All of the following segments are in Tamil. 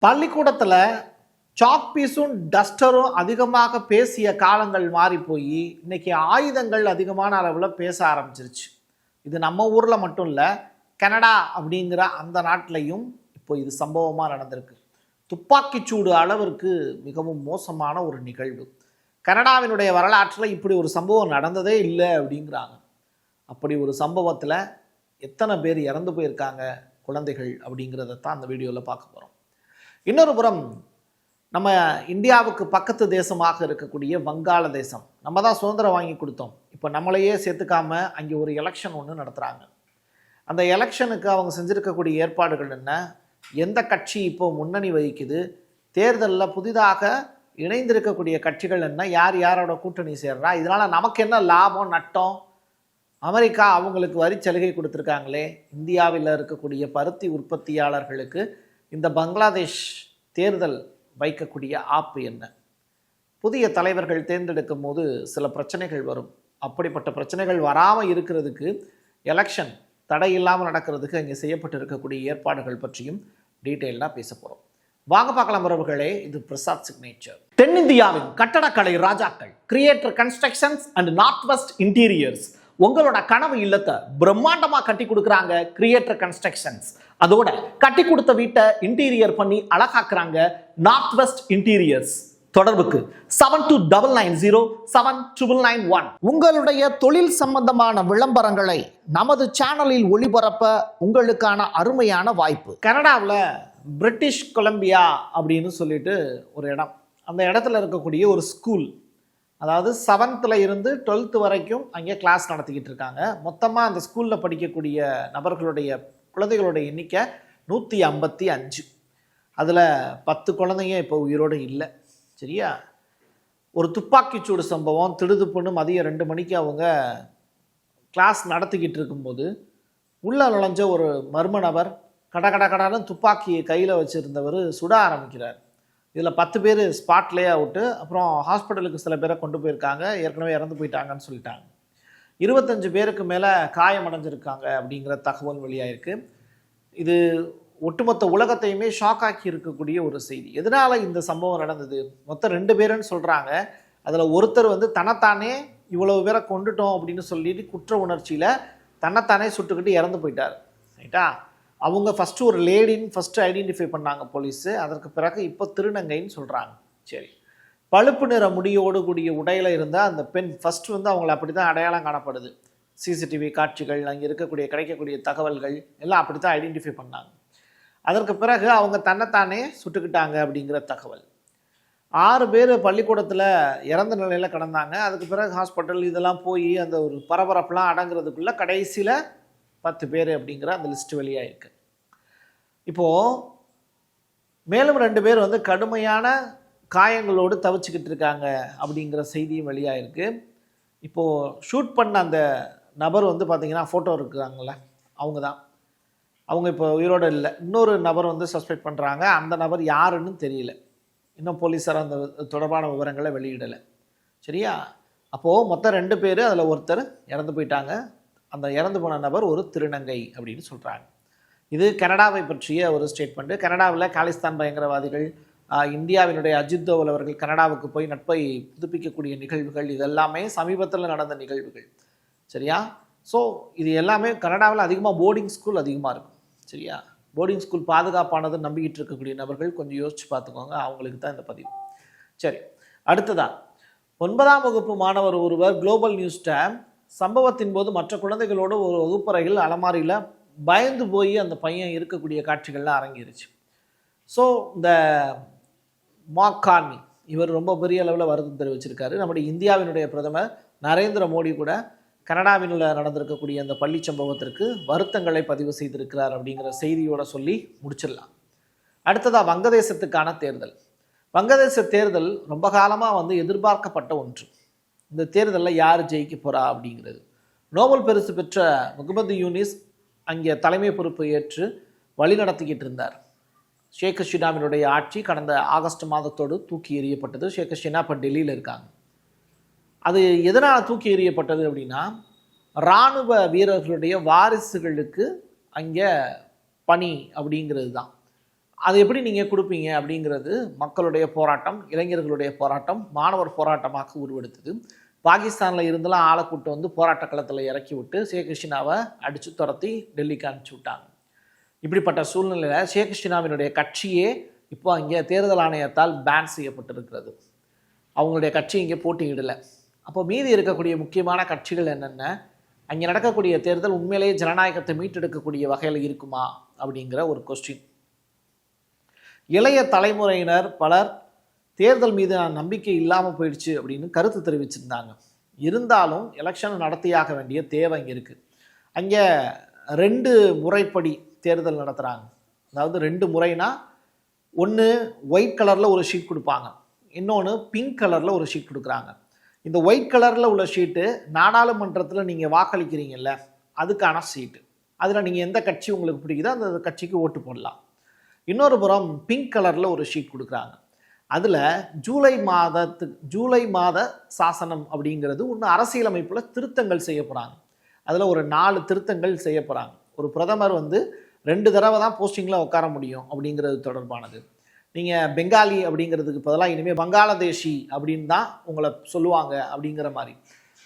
பள்ளிக்கூடத்தில் சாக் பீஸும் டஸ்டரும் அதிகமாக பேசிய காலங்கள் மாறி போய் இன்னைக்கு ஆயுதங்கள் அதிகமான அளவில் பேச ஆரம்பிச்சிருச்சு. இது நம்ம ஊரில் மட்டும் இல்லை, கனடா அப்படிங்கிற அந்த நாட்டிலையும் இப்போ இது சம்பவமாக நடந்திருக்கு. துப்பாக்கிச்சூடு அளவிற்கு மிகவும் மோசமான ஒரு நிகழ்வு. கனடாவினுடைய வரலாற்றில் இப்படி ஒரு சம்பவம் நடந்ததே இல்லை அப்படிங்கிறாங்க. அப்படி ஒரு சம்பவத்தில் எத்தனை பேர் இறந்து போயிருக்காங்க குழந்தைகள் அப்படிங்கிறத தான் அந்த வீடியோவில் பார்க்க போகிறோம். இன்னொரு புறம் நம்ம இந்தியாவுக்கு பக்கத்து தேசமாக இருக்கக்கூடிய வங்காளதேசம், நம்ம தான் சுதந்திரம் வாங்கி கொடுத்தோம், இப்போ நம்மளையே சேர்த்துக்காம அங்கே ஒரு எலெக்ஷன் ஒன்று நடத்துகிறாங்க. அந்த எலெக்ஷனுக்கு அவங்க செஞ்சுருக்கக்கூடிய ஏற்பாடுகள் என்ன, எந்த கட்சி இப்போ முன்னணி வகிக்குது, தேர்தலில் புதிதாக இணைந்திருக்கக்கூடிய கட்சிகள் என்ன, யார் யாரோட கூட்டணி சேர்றா, இதனால் நமக்கு என்ன லாபம் நட்டம், அமெரிக்கா அவங்களுக்கு வரி சலுகை கொடுத்துருக்காங்களே, இந்தியாவில் இருக்கக்கூடிய பருத்தி உற்பத்தியாளர்களுக்கு இந்த பங்களாதேஷ் தேர்தல் வைக்கக்கூடிய ஆப்பு என்ன, புதிய தலைவர்கள் தேர்ந்தெடுக்கும் போது சில பிரச்சனைகள் வரும், அப்படிப்பட்ட பிரச்சனைகள் வராமல் இருக்கிறதுக்கு எலெக்ஷன் தடை இல்லாமல் நடக்கிறதுக்கு அங்கே செய்யப்பட்டு இருக்கக்கூடிய ஏற்பாடுகள் பற்றியும் டீட்டெயிலாக பேச போகிறோம். வாங்க பார்க்கலாம் உறவுகளே, இது பிரசாத் சிக்னேச்சர். தென்னிந்தியாவின் கட்டடக்கலை ராஜாக்கள் creator constructions and north west interiors உங்களோட கனவு இல்லத்தை பிரம்மாண்டமாக கட்டி கொடுக்குறாங்க கிரியேட்டர் கன்ஸ்ட்ரக்ஷன்ஸ். அதோட கட்டி கொடுத்த வீட்டை இன்டீரியர் பண்ணி அழகாக்குறாங்க நார்த் வெஸ்ட் இன்டீரியர்ஸ். தொடர்புக்கு 72907991. உங்களுடைய தொழில் சம்பந்தமான விளம்பரங்களை நமது சேனலில் ஒளிபரப்ப உங்களுக்கான அருமையான வாய்ப்பு. கனடாவில் பிரிட்டிஷ் கொலம்பியா அப்படின்னு சொல்லிட்டு ஒரு இடம், அந்த இடத்துல இருக்கக்கூடிய ஒரு ஸ்கூல், அதாவது 7th இருந்து 12th வரைக்கும் அங்கே கிளாஸ் நடத்திக்கிட்டு இருக்காங்க. மொத்தமாக அந்த ஸ்கூலில் படிக்கக்கூடிய நபர்களுடைய குழந்தைகளுடைய எண்ணிக்கை 155. அதில் 10 குழந்தைங்க இப்போ உயிரோடு இல்லை. சரியா? ஒரு துப்பாக்கிச்சூடு சம்பவம், திடுதுப்புன்னு மதியம் 2 மணிக்கு அவங்க கிளாஸ் நடத்திக்கிட்டு இருக்கும்போது உள்ளே நுழைஞ்ச ஒரு மர்ம நபர் கடன்னு துப்பாக்கியை கையில் வச்சுருந்தவர் சுட ஆரம்பிக்கிறார். இதில் 10 பேர் ஸ்பாட்லேயே அவுட்டு. அப்புறம் ஹாஸ்பிட்டலுக்கு சில பேரை கொண்டு போயிருக்காங்க, ஏற்கனவே இறந்து போயிட்டாங்கன்னு சொல்லிட்டாங்க. 25 பேருக்கு மேலே காயமடைஞ்சிருக்காங்க அப்படிங்கிற தகவல் வெளியாயிருக்கு. இது ஒட்டுமொத்த உலகத்தையுமே ஷாக் ஆக்கி இருக்கக்கூடிய ஒரு செய்தி. எதனால் இந்த சம்பவம் நடந்தது? மொத்தம் 2 பேருன்னு சொல்கிறாங்க. அதில் ஒருத்தர் தன்னைத்தானே இவ்வளவு பேரை கொண்டுட்டோம் அப்படின்னு சொல்லிட்டு குற்ற உணர்ச்சியில் தன்னைத்தானே சுட்டுக்கிட்டு இறந்து போயிட்டார். ரைட்டா? அவங்க ஃபஸ்ட்டு ஒரு லேடின்னு ஃபஸ்ட்டு ஐடென்டிஃபை பண்ணாங்க போலீஸு. அதற்கு பிறகு இப்போ திருநங்கைன்னு சொல்கிறாங்க. சரி, பழுப்பு நிற முடியோடு கூடிய உடையில் இருந்தால் அந்த பெண் ஃபஸ்ட்டு அவங்கள அப்படி தான் அடையாளம் காணப்படுது. சிசிடிவி காட்சிகள், அங்கே இருக்கக்கூடிய கிடைக்கக்கூடிய தகவல்கள் எல்லாம் அப்படி தான் ஐடென்டிஃபை பண்ணாங்க. அதற்கு பிறகு அவங்க தன்னைத்தானே சுட்டுக்கிட்டாங்க அப்படிங்கிற தகவல். 6 பேர் பள்ளிக்கூடத்தில் இறந்த நிலையில் கிடந்தாங்க. அதுக்கு பிறகு ஹாஸ்பிட்டல் இதெல்லாம் போய் அந்த ஒரு பரபரப்புலாம் அடங்குறதுக்குள்ளே கடைசியில் 10 பேர் அப்படிங்கிற அந்த லிஸ்ட் வெளியாயிருக்கு. இப்போது மேலும் 2 பேர் கடுமையான காயங்களோடு தவிச்சுக்கிட்டு இருக்காங்க அப்படிங்கிற செய்தியும் வெளியாயிருக்கு. இப்போது ஷூட் பண்ண அந்த நபர் பார்த்திங்கன்னா ஃபோட்டோ இருக்கிறாங்கள, அவங்க இப்போ உயிரோடு இல்லை. இன்னொரு நபர் சஸ்பெக்ட் பண்ணுறாங்க. அந்த நபர் யாருன்னு தெரியல. இன்னும் போலீஸார் அந்த தொடர்பான விவரங்களை வெளியிடலை. சரியா? அப்போது மொத்தம் 2 பேர், அதில் ஒருத்தர் இறந்து போயிட்டாங்க. அந்த இறந்து போன நபர் ஒரு திருநங்கை அப்படின்னு சொல்கிறாங்க. இது கனடாவை பற்றிய ஒரு ஸ்டேட்மெண்ட்டு. கனடாவில் காலிஸ்தான் பயங்கரவாதிகள், இந்தியாவினுடைய அஜித் தோவல் அவர்கள் கனடாவுக்கு போய் நட்பை புதுப்பிக்கக்கூடிய நிகழ்வுகள், இதெல்லாமே சமீபத்தில் நடந்த நிகழ்வுகள். சரியா? ஸோ இது எல்லாமே கனடாவில் அதிகமாக போர்டிங் ஸ்கூல் அதிகமாக இருக்கும். சரியா? போர்டிங் ஸ்கூல் பாதுகாப்பானது நம்பிக்கிட்டு இருக்கக்கூடிய நபர்கள் கொஞ்சம் யோசிச்சு பார்த்துக்கோங்க, அவங்களுக்கு தான் இந்த பதிவு. சரி, அடுத்ததான் 9ஆம் வகுப்பு மாணவர் ஒருவர் குளோபல் நியூஸ்ட சம்பவத்தின் போது மற்ற குழந்தைகளோடு ஒரு வகுப்பறையில் அலமாரியில் பயந்து போய் அந்த பையன் இருக்கக்கூடிய காட்சிகள்லாம் அரங்கிருச்சு. ஸோ இந்த மாக்கார்னி இவர் ரொம்ப பெரிய அளவில் வருத்தம் தெரிவிச்சிருக்காரு. நம்முடைய இந்தியாவினுடைய பிரதமர் நரேந்திர மோடி கூட கனடாவில் நடந்திருக்கக்கூடிய அந்த பள்ளி சம்பவத்திற்கு வருத்தங்களை பதிவு செய்திருக்கிறார் அப்படிங்கிற செய்தியோட சொல்லி முடிச்சிடலாம். அடுத்ததாக வங்கதேசத்துக்கான தேர்தல். வங்கதேச தேர்தல் ரொம்ப காலமாக எதிர்பார்க்கப்பட்ட ஒன்று. இந்த தேர்தலில் யார் ஜெயிக்க போகிறா அப்படிங்கிறது. நோபல் பரிசு பெற்ற முகமது யூனிஸ் அங்கே தலைமை பொறுப்பை ஏற்று வழி நடத்திக்கிட்டு இருந்தார். ஷேக் ஹசீனாவினுடைய ஆட்சி கடந்த ஆகஸ்ட் மாதத்தோடு தூக்கி எறியப்பட்டது. ஷேக் ஹசீனா இப்போ டெல்லியில் இருக்காங்க. அது எதனால் தூக்கி எறியப்பட்டது அப்படின்னா, இராணுவ வீரர்களுடைய வாரிசுகளுக்கு அங்கே பணி அப்படிங்கிறது தான். அது எப்படி நீங்கள் கொடுப்பீங்க அப்படிங்கிறது மக்களுடைய போராட்டம், இளைஞர்களுடைய போராட்டம், மாணவர் போராட்டமாக உருவெடுத்தது. பாகிஸ்தானில் இருந்தெல்லாம் ஆளை கூட்டு வந்து போராட்ட களத்தில் இறக்கி விட்டு ஷேக் ஹசீனாவை அடித்து துரத்தி டெல்லிக்கு அனுப்பிச்சி விட்டாங்க. இப்படிப்பட்ட சூழ்நிலையில் ஷேக் ஹசீனாவினுடைய கட்சியே இப்போ அங்கே தேர்தல் ஆணையத்தால் பேன் செய்யப்பட்டிருக்கிறது. அவங்களுடைய கட்சி இங்கே போட்டியிடலை. அப்போ மீதி இருக்கக்கூடிய முக்கியமான கட்சிகள் என்னென்ன, அங்கே நடக்கக்கூடிய தேர்தல் உண்மையிலேயே ஜனநாயகத்தை மீட்டெடுக்கக்கூடிய வகையில் இருக்குமா அப்படிங்கிற ஒரு கொஸ்டின். இளைய தலைமுறையினர் பலர் தேர்தல் மீது நம்பிக்கை இல்லாமல் போயிடுச்சு அப்படின்னு கருத்து தெரிவிச்சிருந்தாங்க. இருந்தாலும் எலெக்ஷன் நடத்தியாக வேண்டிய தேவை இங்கே இருக்குது. அங்கே 2 முறைப்படி தேர்தல் நடத்துகிறாங்க. அதாவது 2 முறைனா, ஒன்று ஒயிட் கலரில் ஒரு ஷீட் கொடுப்பாங்க, இன்னொன்று பிங்க் கலரில் ஒரு ஷீட் கொடுக்குறாங்க. இந்த ஒயிட் கலரில் உள்ள ஷீட்டு நாடாளுமன்றத்தில் நீங்கள் வாக்களிக்கிறீங்கல்ல, அதுக்கான ஷீட்டு. அதில் நீங்கள் எந்த கட்சி உங்களுக்கு பிடிக்குதோ அந்த கட்சிக்கு ஓட்டு போடலாம். இன்னொரு புறம் பிங்க் கலரில் ஒரு ஷீட் கொடுக்குறாங்க. அதில் ஜூலை மாத சாசனம் அப்படிங்கிறது ஒன்று அரசியலமைப்பில் திருத்தங்கள் செய்ய போகிறாங்க. அதில் ஒரு 4 திருத்தங்கள் செய்ய போகிறாங்க. ஒரு பிரதமர் வந்து 2 தடவை தான் போஸ்டிங்கில் உட்கார முடியும் அப்படிங்கிறது தொடர்பானது. நீங்கள் பெங்காலி அப்படிங்கிறதுக்கு பதிலாக இனிமேல் பங்களாதேஷி அப்படின்னு தான் உங்களை சொல்லுவாங்க அப்படிங்கிற மாதிரி.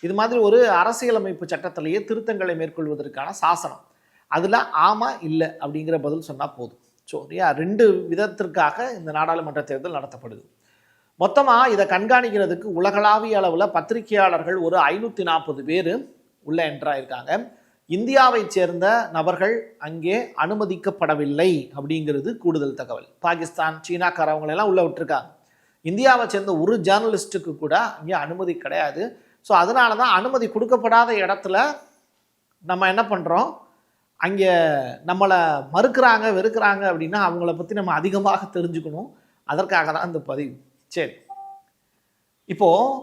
இது மாதிரி ஒரு அரசியலமைப்பு சட்டத்திலேயே திருத்தங்களை மேற்கொள்வதற்கான சாசனம். அதில் ஆமாம் இல்லை அப்படிங்கிற பதில் சொன்னால் போதும். ஸோ 2 விதத்திற்காக இந்த நாடாளுமன்ற தேர்தல் நடத்தப்படுது. மொத்தமாக இதை கண்காணிக்கிறதுக்கு உலகளாவிய அளவில் பத்திரிகையாளர்கள் ஒரு 540 பேர் உள்ள என்ட்ராயிருக்காங்க. இந்தியாவை சேர்ந்த நபர்கள் அங்கே அனுமதிக்கப்படவில்லை அப்படிங்கிறது கூடுதல் தகவல். பாகிஸ்தான், சீனாக்காரவங்களெல்லாம் உள்ளே விட்டுருக்காங்க. இந்தியாவை சேர்ந்த ஒரு ஜேர்னலிஸ்ட்டுக்கு கூட அங்கே அனுமதி கிடையாது. ஸோ அதனால தான் அனுமதி கொடுக்கப்படாத இடத்துல நம்ம என்ன பண்ணுறோம், அங்கே நம்மளை மறுக்கிறாங்க, வெறுக்கிறாங்க அப்படின்னா அவங்கள பற்றி நம்ம அதிகமாக தெரிஞ்சுக்கணும். அதற்காக தான் இந்த பதிவு. சரி, இப்போது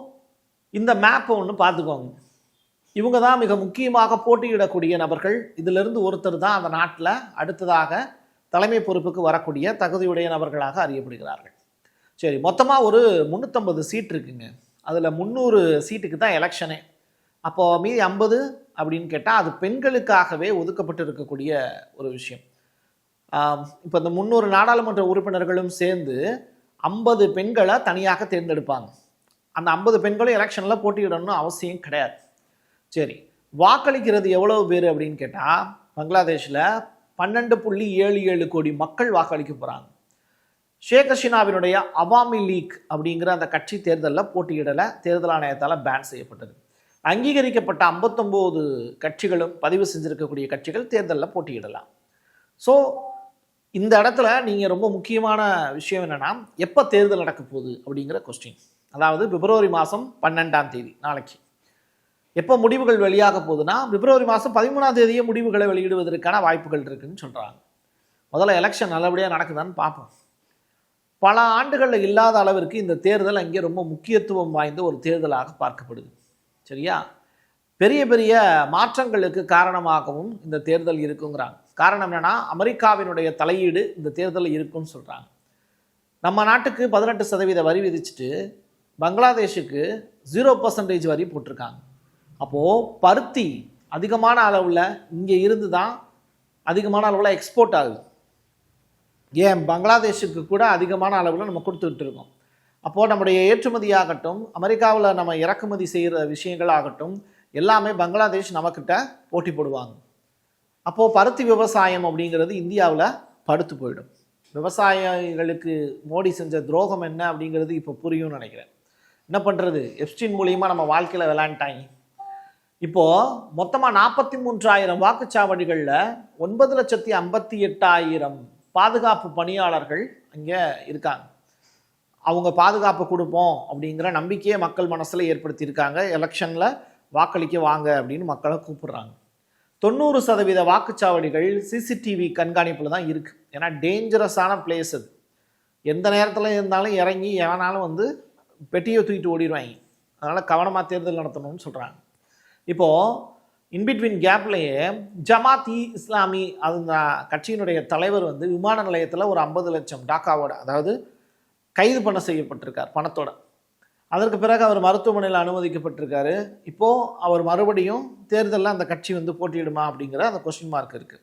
இந்த மேப்பை ஒன்று பார்த்துக்கோங்க. இவங்க தான் மிக முக்கியமாக போட்டியிடக்கூடிய நபர்கள். இதிலிருந்து ஒருத்தர் தான் அந்த நாட்டில் அடுத்ததாக தலைமை பொறுப்புக்கு வரக்கூடிய தகுதியுடைய நபர்களாக அறியப்படுகிறார்கள். சரி, மொத்தமாக ஒரு 350 சீட் இருக்குங்க. அதில் 300 சீட்டுக்கு தான் எலெக்ஷனே. அப்போது மீதி 50 அப்படின்னு கேட்டால் அது பெண்களுக்காகவே ஒதுக்கப்பட்டு இருக்கக்கூடிய ஒரு விஷயம். இப்போ இந்த 300 நாடாளுமன்ற உறுப்பினர்களும் சேர்ந்து 50 பெண்களை தனியாக தேர்ந்தெடுப்பாங்க. அந்த 50 பெண்களும் எலெக்ஷனில் போட்டியிடணும்னு அவசியம் கிடையாது. சரி, வாக்களிக்கிறது எவ்வளவு பேர் அப்படின்னு கேட்டால் பங்களாதேஷில் 12.77 கோடி மக்கள் வாக்களிக்க போகிறாங்க. ஷேக் ஹசீனாவினுடைய அவாமி லீக் அப்படிங்கிற அந்த கட்சி தேர்தலில் போட்டியிடலை, தேர்தல் ஆணையத்தால் பேன் செய்யப்பட்டது. அங்கீகரிக்கப்பட்ட 59 கட்சிகளும் பதிவு செஞ்சுருக்கக்கூடிய கட்சிகள் தேர்தலில் போட்டியிடலாம். ஸோ இந்த இடத்துல நீங்கள் ரொம்ப முக்கியமான விஷயம் என்னென்னா, எப்போ தேர்தல் நடக்க போகுது அப்படிங்கிற கொஸ்டின். அதாவது பிப்ரவரி மாதம் 12ஆம் தேதி, நாளைக்கு. எப்போ முடிவுகள் வெளியாக போகுதுன்னா பிப்ரவரி மாதம் 13ஆம் தேதியே முடிவுகளை வெளியிடுவதற்கான வாய்ப்புகள் இருக்குதுன்னு சொல்கிறாங்க. முதல்ல எலெக்ஷன் நல்லபடியாக நடக்குதான்னு பார்ப்போம். பல ஆண்டுகளில் இல்லாத அளவிற்கு இந்த தேர்தல் அங்கே ரொம்ப முக்கியத்துவம் வாய்ந்த ஒரு தேர்தலாக பார்க்கப்படுது. சரியா, பெரிய பெரிய மாற்றங்களுக்கு காரணமாகவும் இந்த தேர்தல் இருக்குங்கிறாங்க. காரணம் என்னென்னா, அமெரிக்காவினுடைய தலையீடு இந்த தேர்தலில் இருக்குன்னு சொல்கிறாங்க. நம்ம நாட்டுக்கு 18% வரி விதிச்சுட்டு பங்களாதேஷுக்கு 0% வரி போட்டிருக்காங்க. அப்போது பருத்தி அதிகமான அளவில் இங்கே இருந்து தான் அதிகமான அளவில் எக்ஸ்போர்ட் ஆகுது. ஏன் பங்களாதேஷுக்கு கூட அதிகமான அளவில் நம்ம கொடுத்துக்கிட்டு இருக்கோம். அப்போது நம்முடைய ஏற்றுமதியாகட்டும், அமெரிக்காவில் நம்ம இறக்குமதி செய்கிற விஷயங்கள் ஆகட்டும், எல்லாமே பங்களாதேஷ் நம்மக்கிட்ட போட்டி போடுவாங்க. அப்போது பருத்தி விவசாயம் அப்படிங்கிறது இந்தியாவில் படுத்து போயிடும். விவசாயிகளுக்கு மோடி செஞ்ச துரோகம் என்ன அப்படிங்கிறது இப்போ புரியும்னு நினைக்கிறேன். என்ன பண்ணுறது, எப்ஸ்டீன் மூலியமாக நம்ம வாழ்க்கையில் விளையாண்டாங்க. இப்போது மொத்தமாக 43,000 வாக்குச்சாவடிகளில் 9,58,000 பாதுகாப்பு பணியாளர்கள் அங்கே இருக்காங்க. அவங்க பாதுகாப்பு கொடுப்போம் அப்படிங்கிற நம்பிக்கையை மக்கள் மனசில் ஏற்படுத்தியிருக்காங்க. எலெக்ஷனில் வாக்களிக்க வாங்க அப்படின்னு மக்களை கூப்பிடுறாங்க. 90% வாக்குச்சாவடிகள் சிசிடிவி கண்காணிப்பில் தான் இருக்குது. ஏன்னா டேஞ்சரஸான பிளேஸ் அது. எந்த நேரத்தில் இருந்தாலும் இறங்கி எவனாலும் வந்து பெட்டியை தூக்கிட்டு ஓடிடுவாங்க. அதனால் கவனமாக தேர்தல் நடத்தணும்னு சொல்கிறாங்க. இப்போது இன்பிட்வீன் கேப்லேயே ஜமாத் இஸ்லாமி அந்த கட்சியினுடைய தலைவர் வந்து விமான நிலையத்தில் ஒரு 50 லட்சம் டாக்காவோட, அதாவது கைது பண்ண செய்யப்பட்டிருக்கார் பணத்தோட. அதற்கு பிறகு அவர் மருத்துவமனையில் அனுமதிக்கப்பட்டிருக்காரு. இப்போது அவர் மறுபடியும் தேர்தலில் அந்த கட்சி வந்து போட்டியிடுமா அப்படிங்கிற அந்த கொஸ்டின் மார்க் இருக்குது.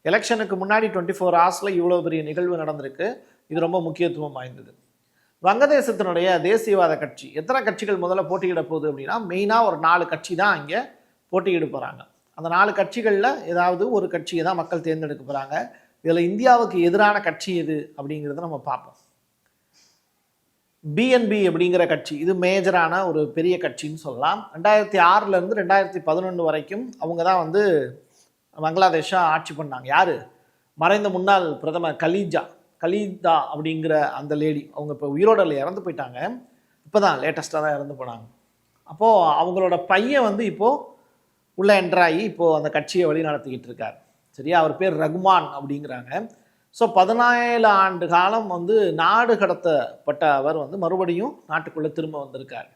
எலெக்ஷனுக்கு முன்னாடி 24 ஹவர்ஸில் இவ்வளோ பெரிய நிகழ்வு நடந்திருக்கு. இது ரொம்ப முக்கியத்துவம் வாய்ந்தது. வங்கதேசத்தினுடைய தேசியவாத கட்சி எத்தனை கட்சிகள் முதல்ல போட்டியிட போகுது அப்படின்னா, மெயினாக ஒரு 4 கட்சி தான் இங்கே போட்டியிட போகிறாங்க. அந்த 4 கட்சிகளில் ஏதாவது ஒரு கட்சியை தான் மக்கள் தேர்ந்தெடுக்க போகிறாங்க. இதில் இந்தியாவுக்கு எதிரான கட்சி எது அப்படிங்கிறத நம்ம பார்ப்போம். பிஎன்பி அப்படிங்கிற கட்சி, இது மேஜரான ஒரு பெரிய கட்சின்னு சொல்லலாம். 2006 2011 வரைக்கும் அவங்க தான் பங்களாதேஷை ஆட்சி பண்ணாங்க. யார்? மறைந்த முன்னாள் பிரதமர் கலீதா அப்படிங்கிற அந்த லேடி. அவங்க இப்போ உயிரோடல இறந்து போயிட்டாங்க. இப்போ தான் லேட்டஸ்ட்டாக தான் இறந்து போனாங்க. அப்போது அவங்களோட பையன் இப்போது உள்ள என்ட்ராகி இப்போது அந்த கட்சியை வழி நடத்திக்கிட்டு இருக்கார். சரியா? அவர் பேர் ரகுமான் அப்படிங்கிறாங்க. ஸோ 17 ஆண்டு காலம் நாடு கடத்தப்பட்ட அவர் மறுபடியும் நாட்டுக்குள்ளே திரும்ப வந்திருக்கார்.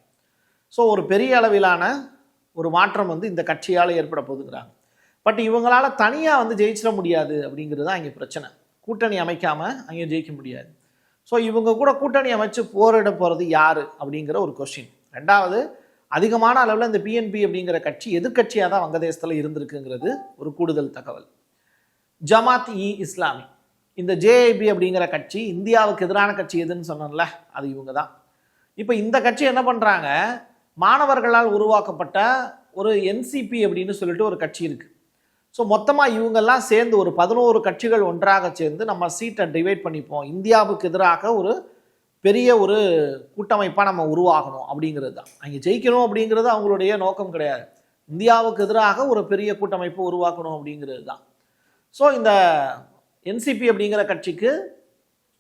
ஸோ ஒரு பெரிய அளவிலான ஒரு மாற்றம் இந்த கட்சியால் ஏற்பட போகுதுங்கிறாங்க. பட் இவங்களால் தனியாக ஜெயிச்சிட முடியாது அப்படிங்கிறது தான் இங்கே பிரச்சனை. கூட்டணி அமைக்காமல் அங்கே ஜெயிக்க முடியாது. ஸோ இவங்க கூட கூட்டணி அமைச்சு போரிட போகிறது யார் அப்படிங்கிற ஒரு கொஸ்டின். ரெண்டாவது, அதிகமான அளவில் இந்த பிஎன்பி அப்படிங்கிற கட்சி எதிர்கட்சியாக தான் வங்கதேசத்தில் இருந்திருக்குங்கிறது ஒரு கூடுதல் தகவல். ஜமாத் இ இஸ்லாமி, இந்த ஜேஐபி அப்படிங்கிற கட்சி இந்தியாவுக்கு எதிரான கட்சி எதுன்னு சொன்னோம்ல, அது இவங்க தான். இப்போ இந்த கட்சி என்ன பண்ணுறாங்க, மாணவர்களால் உருவாக்கப்பட்ட ஒரு என்சிபி அப்படின்னு சொல்லிட்டு ஒரு கட்சி இருக்குது. ஸோ மொத்தமாக இவங்கெல்லாம் சேர்ந்து ஒரு 11 கட்சிகள் ஒன்றாக சேர்ந்து நம்ம சீட்டை டிவைட் பண்ணிப்போம், இந்தியாவுக்கு எதிராக ஒரு பெரிய ஒரு கூட்டமைப்பாக நம்ம உருவாகணும் அப்படிங்கிறது தான். அங்கே ஜெயிக்கணும் அப்படிங்கிறது அவங்களுடைய நோக்கம் கிடையாது. இந்தியாவுக்கு எதிராக ஒரு பெரிய கூட்டமைப்பு உருவாக்கணும் அப்படிங்கிறது தான். ஸோ இந்த என்சிபி அப்படிங்கிற கட்சிக்கு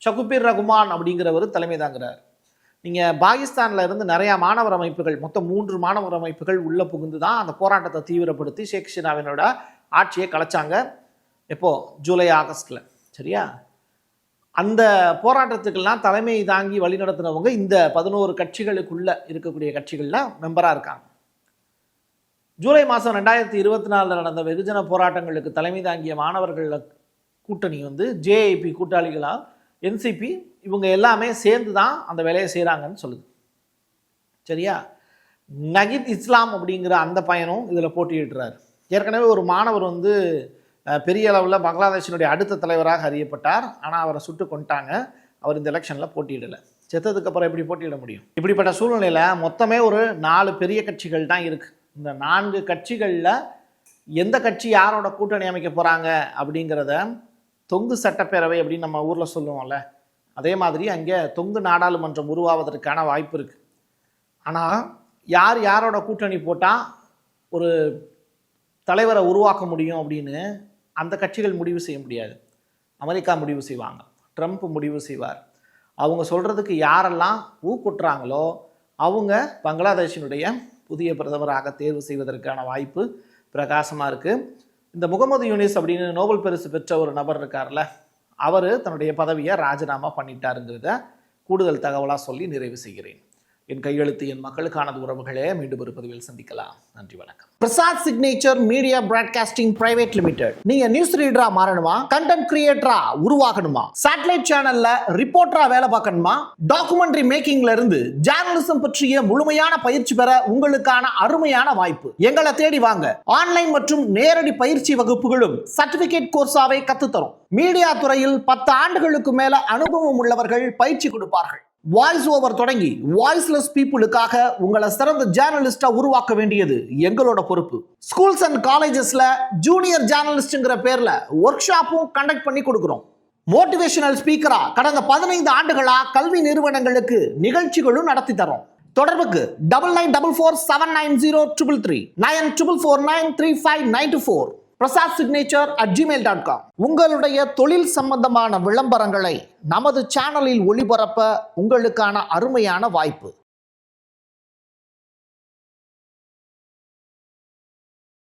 ஷகுபீர் ரகுமான் அப்படிங்கிறவர் தலைமை தாங்கிறார். நீங்கள் பாகிஸ்தானில் இருந்து நிறையா மாணவர் அமைப்புகள், மொத்தம் 3 மாணவர் அமைப்புகள் உள்ளே புகுந்து தான் அந்த போராட்டத்தை தீவிரப்படுத்தி ஷேக் ஹசீனாவினோட ஆட்சியை கலைச்சாங்க. எப்போது? ஜூலை ஆகஸ்டில். சரியா? அந்த போராட்டத்துக்கெல்லாம் தலைமை தாங்கி வழி நடத்தினவங்க இந்த 11 கட்சிகளுக்குள்ளே இருக்கக்கூடிய கட்சிகளில் மெம்பராக இருக்காங்க. ஜூலை மாதம் 2024 நடந்த வெகுஜன போராட்டங்களுக்கு தலைமை தாங்கிய மாணவர்கள் கூட்டணி ஜேஐபி கூட்டாளிகளாக என்சிபி இவங்க எல்லாமே சேர்ந்து தான் அந்த வேலையை செய்கிறாங்கன்னு சொல்லுது. சரியா? நகித் இஸ்லாம் அப்படிங்கிற அந்த பையனும் இதில் போட்டியிடுறாரு. ஏற்கனவே ஒரு மாணவர் பெரிய அளவில் பங்களாதேஷினுடைய அடுத்த தலைவராக அறியப்பட்டார். ஆனால் அவரை சுட்டு கொண்டாங்க. அவர் இந்த எலெக்ஷனில் போட்டியிடலை. செத்ததுக்கு அப்புறம் எப்படி போட்டியிட முடியும்? இப்படிப்பட்ட சூழ்நிலையில் மொத்தமே ஒரு 4 பெரிய கட்சிகள் தான் இருக்குது. இந்த 4 கட்சிகளில் எந்த கட்சி யாரோட கூட்டணி அமைக்க போகிறாங்க அப்படிங்கிறத தொங்கு சட்டப்பேரவை அப்படின்னு நம்ம ஊரில் சொல்லுவோம்ல, அதே மாதிரி அங்கே தொங்கு நாடாளுமன்றம் உருவாவதற்கான வாய்ப்பு இருக்குது. ஆனால் யாரோட கூட்டணி போட்டால் ஒரு தலைவரை உருவாக்க முடியும் அப்படின்னு அந்த கட்சிகள் முடிவு செய்ய முடியாது. அமெரிக்கா முடிவு செய்வாங்க, ட்ரம்ப் முடிவு செய்வார். அவங்க சொல்கிறதுக்கு யாரெல்லாம் ஊக்குட்டுறாங்களோ அவங்க பங்களாதேஷினுடைய புதிய பிரதமராக தேர்வு செய்வதற்கான வாய்ப்பு பிரகாசமாக இருக்குது. இந்த முகமது யூனிஸ் அப்படின்னு நோபல் பரிசு பெற்ற ஒரு நபர் இருக்கார்ல, அவர் தன்னுடைய பதவியை ராஜினாமா பண்ணிட்டாருங்கிறத கூடுதல் தகவலாக சொல்லி நிறைவு செய்கிறேன். என் கையெழுத்து என் மக்களுக்கானது உறவுகளே. மீண்டும் ஒரு பதிவில் சந்திக்கலாம். நன்றி, வணக்கம். Prasad signature media broadcasting private limited. நீங்க நியூஸ் ரீடரா மாறணுமா, கண்டென்ட் கிரியேட்டரா உருவாகணுமா, சேட்டலைட் சேனல்ல ரிப்போர்ட்டரா வேலை பார்க்கணுமா, டாக்குமெண்ட்ரி மேக்கிங்ல இருந்து ஜேர்னலிசம் பற்றிய முழுமையான பயிற்சி பெற உங்களுக்கான அருமையான வாய்ப்பு. எங்களை தேடி வாங்க. ஆன்லைன் மற்றும் நேரடி பயிற்சி வகுப்புகளும் சர்டிபிகேட் கோர்ஸாவே கத்துத்தரும். மீடியா துறையில் 10 ஆண்டுகளுக்கு மேல அனுபவம் உள்ளவர்கள் பயிற்சி கொடுப்பார்கள். வாய்ஸ் ஓவர் தொடங்கி வாய்ஸ்லெஸ் பீப்புளுக்காக உங்களை சிறந்த ஜேர்னலிஸ்டா உருவாக்க வேண்டியது எங்களோட பொறுப்பு. ஸ்கூல்ஸ் அண்ட் காலேஜஸ்ல ஜூனியர் ஜேர்னலிஸ்ட்ங்கிற பேர்ல ஒர்க் ஷாப்பும் கண்டக்ட் பண்ணி கொடுக்கிறோம். மோட்டிவேஷனல் ஸ்பீக்கரா கடந்த 15 ஆண்டுகளா கல்வி நிறுவனங்களுக்கு நிகழ்ச்சிகளும் நடத்தி தரோம். தொடர்புக்கு 9944790333 94493594 prasad.signature@gmail.com. உங்களுடைய தொழில் சம்பந்தமான விளம்பரங்களை நமது சேனலில் ஒளிபரப்ப உங்களுக்கான அருமையான வாய்ப்பு.